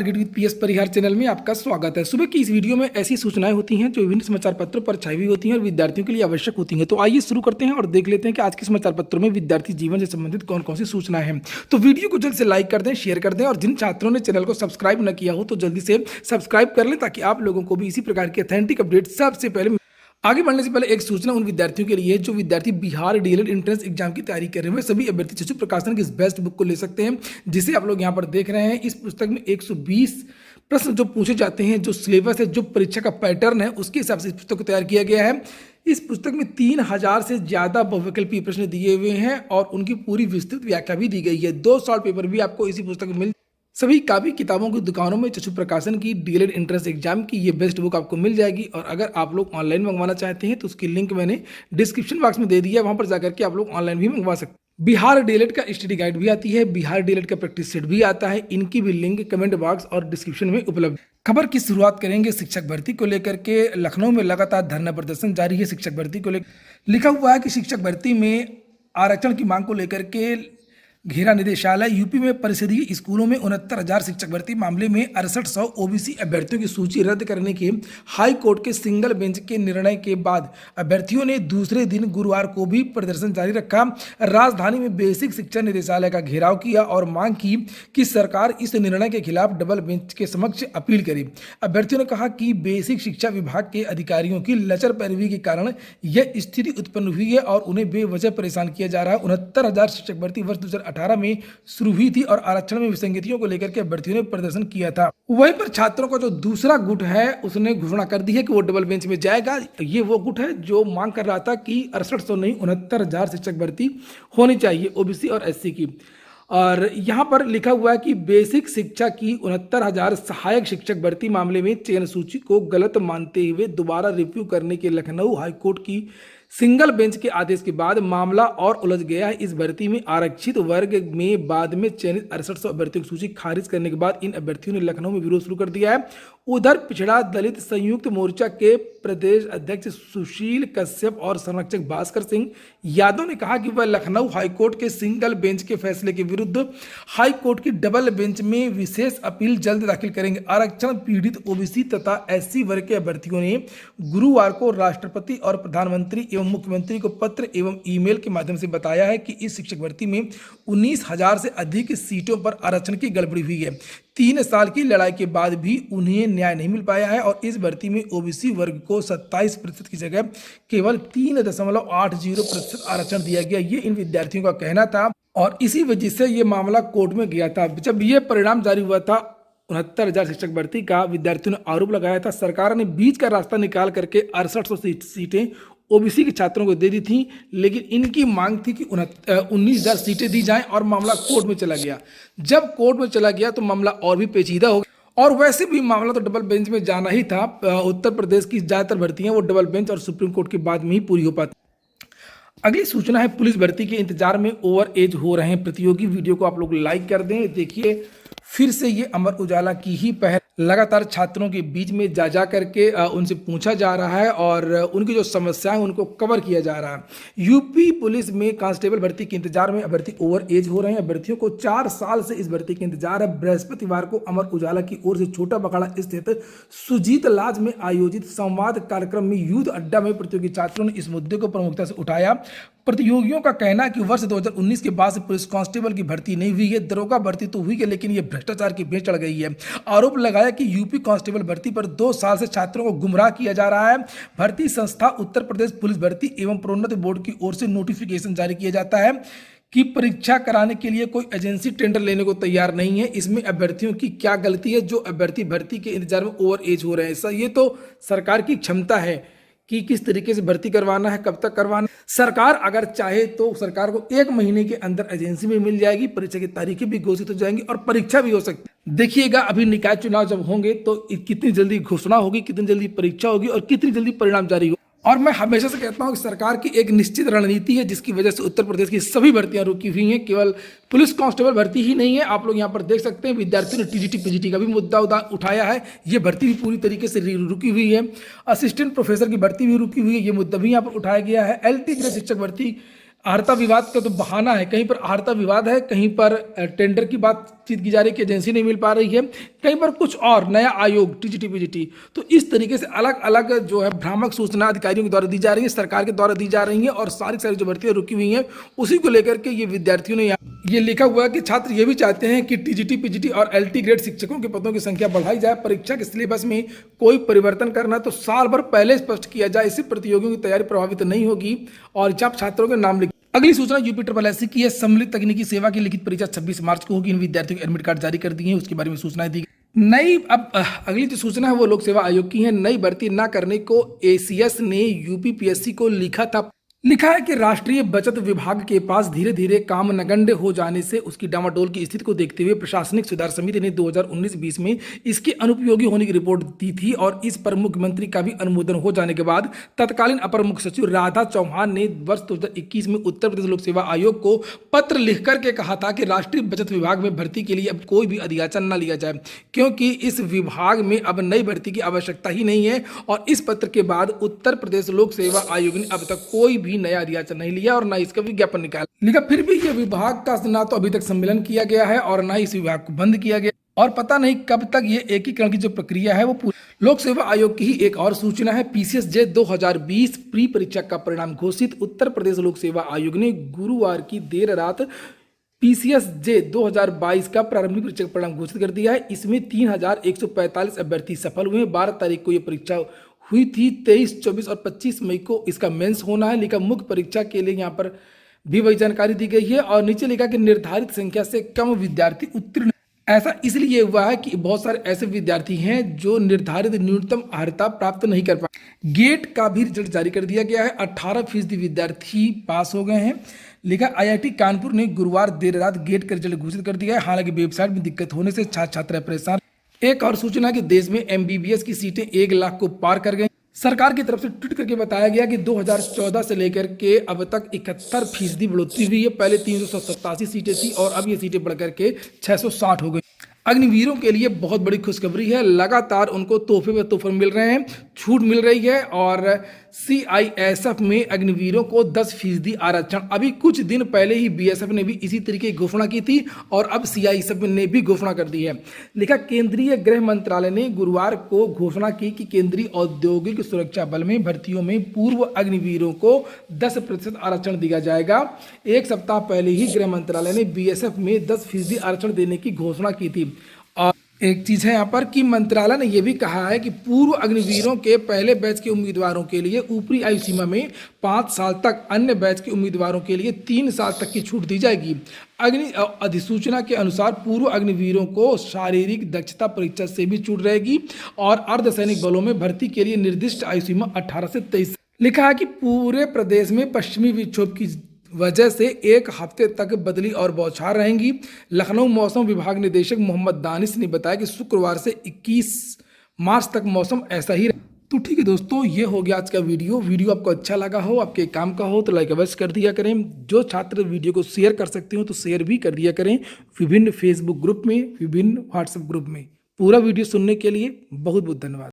Target with PS Parihar channel में आपका स्वागत है। सुबह की इस वीडियो में ऐसी सूचनाएं होती हैं जो विभिन्न समाचार पत्रों पर छाई हुई होती हैं और विद्यार्थियों के लिए आवश्यक होती हैं। तो आइए शुरू करते हैं और देख लेते हैं कि आज के समाचार पत्रों में विद्यार्थी जीवन से संबंधित कौन कौन सी सूचनाएं हैं। तो वीडियो को जल्द से लाइक कर दें, शेयर कर दें और जिन छात्रों ने चैनल को सब्सक्राइब न किया हो तो जल्दी से सब्सक्राइब कर लें ताकि आप लोगों को भी इसी प्रकार की ऑथेंटिक अपडेट सबसे पहले। आगे बढ़ने से पहले एक सूचना उन विद्यार्थियों के लिए जो विद्यार्थी बिहार डीएलएड एंट्रेंस एग्जाम की तैयारी कर रहे हैं। सभी अभ्यर्थी शिशु प्रकाशन की इस बेस्ट बुक को ले सकते हैं जिसे आप लोग यहाँ पर देख रहे हैं। इस पुस्तक में 120 प्रश्न जो पूछे जाते हैं, जो सिलेबस है, जो परीक्षा का पैटर्न है, उसके हिसाब से इस पुस्तक को तैयार किया गया है। इस पुस्तक में 3000 से ज़्यादा बहुविकल्पीय प्रश्न दिए हुए हैं और उनकी पूरी विस्तृत व्याख्या भी दी गई है। 2 सॉल्व पेपर भी आपको इसी पुस्तक में मिल। सभी कापी किताबों की दुकानों में चक्षु प्रकाशन की डीएलएड एंट्रेंस एग्जाम की ये बेस्ट बुक आपको मिल जाएगी। और अगर आप लोग ऑनलाइन मंगवाना चाहते हैं तो उसकी लिंक मैंने डिस्क्रिप्शन बॉक्स में दे दिया है, वहां पर जाकर के आप लोग ऑनलाइन भी मंगवा सकते हैं। बिहार डीएलएड का स्टडी गाइड भी आती है, बिहार डीएलएड का प्रैक्टिस सेट भी आता है। इनकी भी लिंक कमेंट बॉक्स और डिस्क्रिप्शन में उपलब्ध। खबर की शुरुआत करेंगे शिक्षक भर्ती को लेकर के। लखनऊ में लगातार धरना प्रदर्शन जारी है शिक्षक भर्ती को लेकर। लिखा हुआ है कि शिक्षक भर्ती में आरक्षण की मांग को लेकर के घेरा निदेशालय। यूपी में परिषदीय स्कूलों में 69,000 शिक्षक भर्ती मामले में 6800 ओबीसी अभ्यर्थियों की सूची रद्द करने के हाई कोर्ट के सिंगल बेंच के निर्णय के बाद अभ्यर्थियों ने दूसरे दिन गुरुवार को भी प्रदर्शन जारी रखा। राजधानी में बेसिक शिक्षा निदेशालय का घेराव किया और मांग की कि सरकार इस निर्णय के खिलाफ डबल बेंच के समक्ष अपील करे। अभ्यर्थियों ने कहा कि बेसिक शिक्षा विभाग के अधिकारियों की लचर पैरवी के कारण यह स्थिति उत्पन्न हुई है और उन्हें बेवजह परेशान किया जा रहा है। 69,000 शिक्षक भर्ती वर्ष 2018 में शुरू हुई थी और आरक्षण में विसंगतियों को लेकर के अभ्यर्थियों ने प्रदर्शन किया था। वहीं पर छात्रों का जो दूसरा गुट है उसने घोषणा कर दी है कि वो डबल बेंच में जाएगा। ये वो गुट है जो मांग कर रहा था कि 6800 नहीं 69,000 शिक्षक भर्ती होनी चाहिए ओबीसी और एससी की। और यहाँ पर लिखा हुआ है कि बेसिक शिक्षा की 69,000 सहायक शिक्षक भर्ती मामले में चयन सूची को गलत मानते हुए दोबारा रिव्यू करने के लखनऊ हाईकोर्ट की सिंगल बेंच के आदेश के बाद मामला और उलझ गया है। इस भर्ती में आरक्षित वर्ग में बाद में चयनित 6800 अभ्यर्थियों की सूची खारिज करने के बाद इन अभ्यर्थियों ने लखनऊ में विरोध शुरू कर दिया है। उधर पिछड़ा दलित संयुक्त मोर्चा के प्रदेश अध्यक्ष सुशील कश्यप और संरक्षक भास्कर सिंह यादव ने कहा कि वह लखनऊ हाईकोर्ट के सिंगल बेंच के फैसले के विरुद्ध हाईकोर्ट की डबल बेंच में विशेष अपील जल्द दाखिल करेंगे। आरक्षण पीड़ित ओबीसी तथा एससी वर्ग के अभ्यर्थियों ने गुरुवार को राष्ट्रपति और प्रधानमंत्री एवं मुख्यमंत्री को पत्र एवं ईमेल के माध्यम से बताया है कि इस शिक्षक भर्ती में 19,000 से अधिक सीटों पर आरक्षण की गड़बड़ी हुई है। 3 साल की लड़ाई के बाद भी उन्हें न्याय नहीं मिल पाया है और इस भर्ती में ओबीसी वर्ग को 27% की जगह केवल 3.80% आरक्षण दिया गया। ये इन विद्यार्थियों का कहना था और इसी वजह से ये मामला कोर्ट में गया था। जब ये परिणाम जारी हुआ था 69,000 शिक्षक भर्ती का, विद्यार्थियों ने आरोप लगाया था सरकार ने बीच का रास्ता निकाल करके 6800 सीटें ओबीसी के छात्रों को दे दी थी, लेकिन इनकी मांग थी कि 19,000 सीटें दी जाएं और मामला कोर्ट में चला गया। जब कोर्ट में चला गया तो मामला और भी पेचीदा हो गया और वैसे भी मामला तो डबल बेंच में जाना ही था। उत्तर प्रदेश की ज़्यादातर भर्तियां वो डबल बेंच और सुप्रीम कोर्ट के बाद में ही पूरी हो पाती। अगली सूचना है पुलिस भर्ती के इंतजार में ओवर एज हो रहे हैं प्रतियोगी। वीडियो को आप लोग लाइक कर दें। देखिए फिर से ये अमर उजाला की ही पहल लगातार छात्रों के बीच में जा करके उनसे पूछा जा रहा है और उनकी जो समस्याएं उनको कवर किया जा रहा है। यूपी पुलिस में कांस्टेबल भर्ती के इंतजार में अभ्यर्थी ओवर एज हो रहे हैं। अभ्यर्थियों को 4 साल से इस भर्ती के इंतजार है। बृहस्पतिवार को अमर उजाला की ओर से छोटा बखाड़ा स्थित सुजीत लाज में आयोजित संवाद कार्यक्रम में युद्ध अड्डा में प्रतियोगी छात्रों ने इस मुद्दे को प्रमुखता से उठाया। प्रतियोगियों का कहना है कि वर्ष 2019 के बाद से पुलिस कांस्टेबल की भर्ती नहीं हुई है। दरोगा भर्ती तो हुई है लेकिन ये भ्रष्टाचार की भेंट चढ़ गई है। आरोप लगाया कि यूपी कांस्टेबल भर्ती पर 2 साल से छात्रों को गुमराह किया जा रहा है। भर्ती संस्था उत्तर प्रदेश पुलिस भर्ती एवं प्रोन्नति बोर्ड की ओर से नोटिफिकेशन जारी किया जाता है कि परीक्षा कराने के लिए कोई एजेंसी टेंडर लेने को तैयार नहीं है। इसमें अभ्यर्थियों की क्या गलती है जो अभ्यर्थी भर्ती के इंतजार में ओवर एज हो रहे हैं? ये तो सरकार की क्षमता है कि किस तरीके से भर्ती करवाना है, कब तक करवाना है। सरकार अगर चाहे तो सरकार को 1 महीने के अंदर एजेंसी में मिल जाएगी, परीक्षा की तारीखें भी घोषित हो जाएंगी और परीक्षा भी हो सकती है। देखिएगा अभी निकाय चुनाव जब होंगे तो कितनी जल्दी घोषणा होगी, कितनी जल्दी परीक्षा होगी और कितनी जल्दी परिणाम जारी होगा। और मैं हमेशा से कहता हूं कि सरकार की एक निश्चित रणनीति है जिसकी वजह से उत्तर प्रदेश की सभी भर्तियां रुकी हुई हैं। केवल पुलिस कांस्टेबल भर्ती ही नहीं है, आप लोग यहां पर देख सकते हैं विद्यार्थियों ने टीजीटी पीजीटी का भी मुद्दा उठाया है। ये भर्ती भी पूरी तरीके से रुकी हुई है। असिस्टेंट प्रोफेसर की भर्ती भी रुकी हुई है, ये मुद्दा भी यहाँ पर उठाया गया है। एलटी ग्रेड शिक्षक भर्ती आर्ता विवाद का तो बहाना है, कहीं पर आर्ता विवाद है, कहीं पर टेंडर की बातचीत की जा रही है कि एजेंसी नहीं मिल पा रही है, कहीं पर कुछ और नया आयोग टीजीटी पीजीटी। तो इस तरीके से अलग अलग जो है भ्रामक सूचना अधिकारियों के द्वारा दी जा रही है, सरकार के द्वारा दी जा रही है, और सारी जो भर्तियां रुकी हुई हैं उसी को लेकर के ये विद्यार्थियों ने ये लिखा हुआ है कि छात्र ये भी चाहते हैं कि टीजीटी पीजीटी और एलटी ग्रेड शिक्षकों के पदों की संख्या बढ़ाई जाए, परीक्षा के सिलेबस में कोई परिवर्तन करना तो साल भर पहले स्पष्ट किया जाए, इससे प्रतियोगियों की तैयारी प्रभावित नहीं होगी और जब छात्रों के नाम लिखे। अगली सूचना यूपी ट्रिपल एससी की है। सम्मिलित तकनीकी सेवा की लिखित परीक्षा 26 मार्च को होगी। इन विद्यार्थियों के एडमिट कार्ड जारी कर दिए हैं, उसके बारे में सूचनाएं दी गई। नई अब अगली जो सूचना है वो लोक सेवा आयोग की है। नई भर्ती न करने को एसीएस ने यूपीपीएससी को लिखा है कि राष्ट्रीय बचत विभाग के पास धीरे धीरे काम नगण्य हो जाने से उसकी डामाडोल की स्थिति को देखते हुए प्रशासनिक सुधार समिति ने 2019-20 में इसके अनुपयोगी होने की रिपोर्ट दी थी और इस पर मुख्यमंत्री का भी अनुमोदन हो जाने के बाद तत्कालीन अपर मुख्य सचिव राधा चौहान ने वर्ष 2021 में उत्तर प्रदेश लोक सेवा आयोग को पत्र लिख करके कहा था कि राष्ट्रीय बचत विभाग में भर्ती के लिए अब कोई भी अधियाचन न लिया जाए, क्योंकि इस विभाग में अब नई भर्ती की आवश्यकता ही नहीं है। और इस पत्र के बाद उत्तर प्रदेश लोक सेवा आयोग ने अब तक कोई भी नया अधियाचन नहीं लिया और ना इसका विज्ञापन निकाला। लेकिन फिर भी यह विभाग का ना तो अभी तक सम्मेलन किया गया है और ना ही इस विभाग को बंद किया गया, और पता नहीं कब तक ये एकीकरण की जो प्रक्रिया है वो पूरी। लोक सेवा आयोग की ही एक और सूचना है। पीसीएसजे 2020 प्री परीक्षा का परिणाम घोषित। उत्तर प्रदेश लोक सेवा आयोग ने गुरुवार की देर रात पीसीएसजे 2022 का प्रारंभिक परीक्षा का परिणाम घोषित कर दिया है। इसमें 3145 अभ्यर्थी सफल हुए। 12 तारीख को यह परीक्षा हुई थी। 23, 24 और 25 मई को इसका मेंस होना है। लिखा मुख्य परीक्षा के लिए यहाँ पर भी वही जानकारी दी गई है और नीचे लिखा कि निर्धारित संख्या से कम विद्यार्थी उत्तीर्ण। ऐसा इसलिए हुआ है कि बहुत सारे ऐसे विद्यार्थी हैं जो निर्धारित न्यूनतम अर्हता प्राप्त नहीं कर पाए। गेट का भी रिजल्ट जारी कर दिया गया है। 18% विद्यार्थी पास हो गए हैं। लिखा आईआईटी कानपुर ने गुरुवार देर रात गेट का रिजल्ट घोषित कर दिया है। हालांकि वेबसाइट में दिक्कत होने से छात्र छात्राएं परेशान। एक और सूचना कि देश में एमबीबीएस की सीटें 1 लाख को पार कर गई। सरकार की तरफ से ट्वीट करके बताया गया कि 2014 से लेकर के अब तक 71% बढ़ोतरी हुई है। पहले 387 सीटें थी और अब ये सीटें बढ़कर के 660 हो गई। अग्निवीरों के लिए बहुत बड़ी खुशखबरी है। लगातार उनको तोहफे पे तोहफे मिल रहे हैं, छूट मिल रही है और सीआईएसएफ में अग्निवीरों को 10% आरक्षण। अभी कुछ दिन पहले ही बीएसएफ ने भी इसी तरीके की घोषणा की थी और अब सीआईएसएफ ने भी घोषणा कर दी है। लिखा केंद्रीय गृह मंत्रालय ने गुरुवार को घोषणा की कि केंद्रीय औद्योगिक सुरक्षा बल में भर्तियों में पूर्व अग्निवीरों को 10% आरक्षण दिया जाएगा। एक सप्ताह पहले ही गृह मंत्रालय ने बीएसएफ में 10% आरक्षण देने की घोषणा की थी। और एक चीज़ है यहाँ पर कि मंत्रालय ने यह भी कहा है कि पूर्व अग्निवीरों के पहले बैच के उम्मीदवारों के लिए ऊपरी आयु सीमा में 5 साल तक, अन्य बैच के उम्मीदवारों के लिए 3 साल तक की छूट दी जाएगी। अग्नि अधिसूचना के अनुसार पूर्व अग्निवीरों को शारीरिक दक्षता परीक्षा से भी छूट रहेगी और अर्धसैनिक बलों में भर्ती के लिए निर्दिष्ट आयु सीमा 18 से 23। लिखा है कि पूरे प्रदेश में पश्चिमी विक्षोभ की वजह से 1 हफ्ते तक बदली और बौछार रहेंगी। लखनऊ मौसम विभाग निदेशक मोहम्मद दानिश ने बताया कि शुक्रवार से 21 मार्च तक मौसम ऐसा ही रहेगा। तो ठीक है दोस्तों, ये हो गया आज का वीडियो आपको अच्छा लगा हो, आपके काम का हो तो लाइक अवश्य कर दिया करें। जो छात्र वीडियो को शेयर कर सकते हो तो शेयर भी कर दिया करें, विभिन्न फेसबुक ग्रुप में, विभिन्न व्हाट्सएप ग्रुप में। पूरा वीडियो सुनने के लिए बहुत बहुत धन्यवाद।